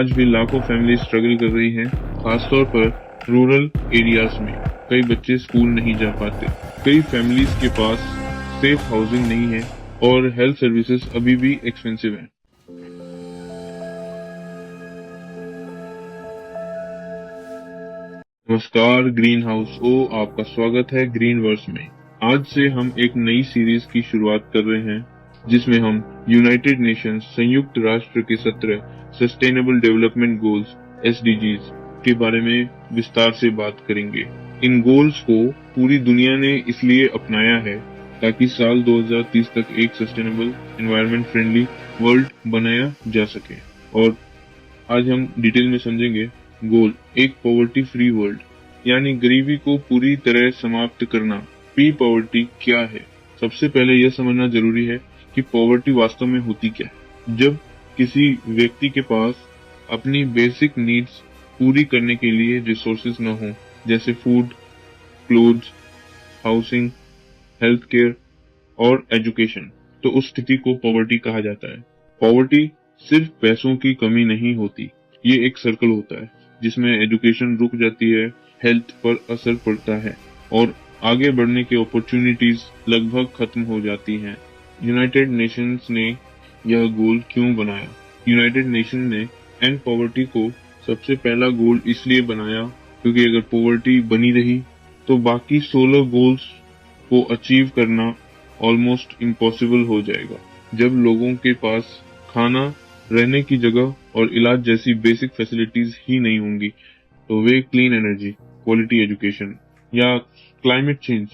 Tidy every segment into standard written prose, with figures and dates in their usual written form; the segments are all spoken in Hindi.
आज भी लाखों फैमिली स्ट्रगल कर रही हैं, खासतौर पर रूरल एरियाज में। कई बच्चे स्कूल नहीं जा पाते, कई फैमिलीज के पास सेफ हाउसिंग नहीं है और हेल्थ सर्विसेज अभी भी एक्सपेंसिव हैं। नमस्कार ग्रीन हाउस को आपका स्वागत है ग्रीन वर्स में। आज से हम एक नई सीरीज की शुरुआत कर रहे हैं जिसमें हम यूनाइटेड नेशंस संयुक्त राष्ट्र के 17 सस्टेनेबल डेवलपमेंट गोल्स SDGs के बारे में विस्तार से बात करेंगे। इन गोल्स को पूरी दुनिया ने इसलिए अपनाया है ताकि साल 2030 तक एक सस्टेनेबल एनवायरनमेंट फ्रेंडली वर्ल्ड बनाया जा सके। और आज हम डिटेल में समझेंगे गोल एक पॉवर्टी फ्री वर्ल्ड, यानी गरीबी को पूरी तरह समाप्त करना। प्री पॉवर्टी क्या है? सबसे पहले यह समझना जरूरी है कि पॉवर्टी वास्तव में होती क्या है। जब किसी व्यक्ति के पास अपनी बेसिक नीड्स पूरी करने के लिए रिसोर्सेज न हो, जैसे food, clothes, housing, health care और एजुकेशन, तो उस स्थिति को पॉवर्टी कहा जाता है। पॉवर्टी सिर्फ पैसों की कमी नहीं होती, ये एक सर्कल होता है जिसमें एजुकेशन रुक जाती है, हेल्थ पर असर पड़ता है और आगे बढ़ने की अपॉर्चुनिटीज लगभग खत्म हो जाती हैं। यूनाइटेड नेशंस ने यह गोल क्यों बनाया? यूनाइटेड नेशन ने एंड पॉवर्टी को सबसे पहला गोल इसलिए बनाया क्योंकि अगर पॉवर्टी बनी रही तो बाकी 16 गोल्स को अचीव करना ऑलमोस्ट इम्पॉसिबल हो जाएगा। जब लोगों के पास खाना, रहने की जगह और इलाज जैसी बेसिक फैसिलिटीज ही नहीं होंगी तो वे क्लीन एनर्जी, क्वालिटी एजुकेशन या क्लाइमेट चेंज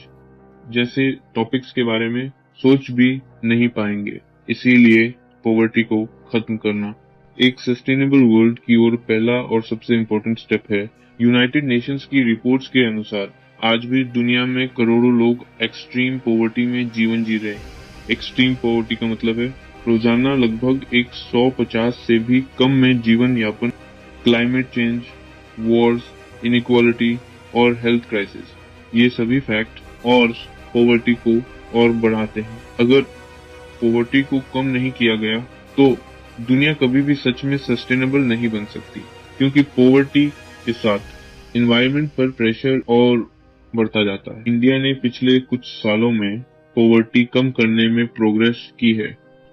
जैसे टॉपिक्स के बारे में सोच भी नहीं पाएंगे। इसीलिए पॉवर्टी को खत्म करना एक सस्टेनेबल वर्ल्ड की ओर पहला और सबसे इम्पोर्टेंट स्टेप है। यूनाइटेड नेशंस की रिपोर्ट्स के अनुसार आज भी दुनिया में करोड़ों लोग एक्सट्रीम पॉवर्टी में जीवन जी रहे हैं। एक्सट्रीम पॉवर्टी का मतलब है रोजाना लगभग 150 से भी कम में जीवन यापन, क्लाइमेट चेंज, वॉर्स, इनइक्वालिटी और हेल्थ क्राइसिस, ये सभी फैक्ट और पॉवर्टी को और बढ़ाते हैं। अगर पॉवर्टी को कम नहीं किया गया तो दुनिया कभी भी सच में सस्टेनेबल नहीं बन सकती, क्योंकि पॉवर्टी के साथ एनवायरनमेंट पर प्रेशर और बढ़ता जाता है। इंडिया ने पिछले कुछ सालों में पॉवर्टी कम करने में प्रोग्रेस की है,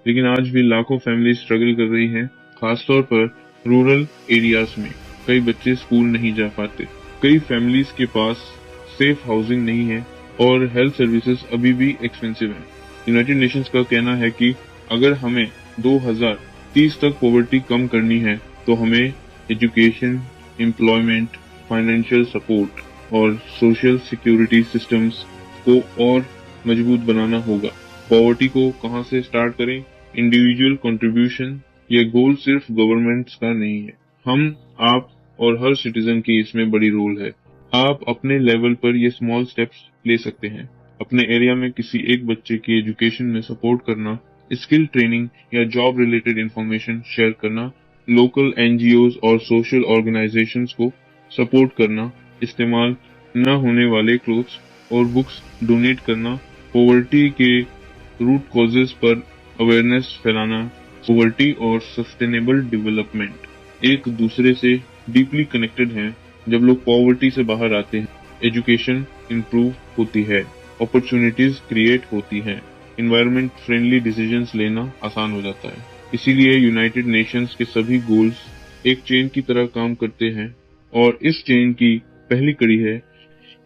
लेकिन आज भी लाखों फैमिली स्ट्रगल कर रही हैं, खासतौर पर रूरल एरियाज में। कई बच्चे स्कूल नहीं जा पाते, कई फैमिलीज के पास सेफ हाउसिंग नहीं है और हेल्थ सर्विसेज अभी भी एक्सपेंसिव हैं। यूनाइटेड नेशंस का कहना है कि अगर हमें 2030 तक पॉवर्टी कम करनी है तो हमें एजुकेशन, एम्प्लॉयमेंट, फाइनेंशियल सपोर्ट और सोशल सिक्योरिटी सिस्टम्स को और मजबूत बनाना होगा। पॉवर्टी को कहां से स्टार्ट करें? Individual contribution. ये गोल सिर्फ गवर्नमेंट्स का नहीं है, हम, आप और हर सिटीजन की इसमें बड़ी रोल है। आप अपने लेवल पर ये स्मॉल स्टेप्स ले सकते हैं। अपने एरिया में किसी एक बच्चे की एजुकेशन में सपोर्ट करना, स्किल ट्रेनिंग या जॉब रिलेटेड इंफॉर्मेशन शेयर करना, लोकल NGOs और सोशल ऑर्गेनाइजेशंस को सपोर्ट करना, इस्तेमाल न होने वाले क्लोथ्स और बुक्स डोनेट करना, पॉवर्टी के रूट कॉजेज पर अवेयरनेस फैलाना। पॉवर्टी और सस्टेनेबल डेवलपमेंट एक दूसरे से डीपली कनेक्टेड हैं। जब लोग पॉवर्टी से बाहर आते हैं, एजुकेशन इंप्रूव होती है, अपॉर्चुनिटीज क्रिएट होती हैं, एनवायरनमेंट फ्रेंडली डिसीजंस लेना आसान हो जाता है। इसीलिए यूनाइटेड नेशंस के सभी गोल्स एक चेन की तरह काम करते हैं और इस चेन की पहली कड़ी है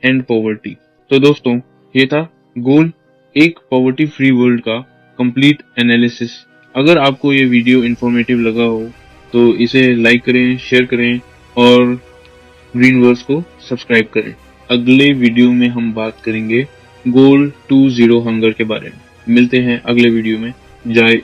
एंड पॉवर्टी। तो दोस्तों, ये था गोल एक पॉवर्टी फ्री वर्ल्ड का कंप्लीट एनालिसिस। अगर आपको ये वीडियो इंफॉर्मेटिव लगा हो तो इसे लाइक करें, शेयर करें और ग्रीन वर्स को सब्सक्राइब करें। अगले वीडियो में हम बात करेंगे गोल 20 हंगर के बारे में। मिलते हैं अगले वीडियो में। जय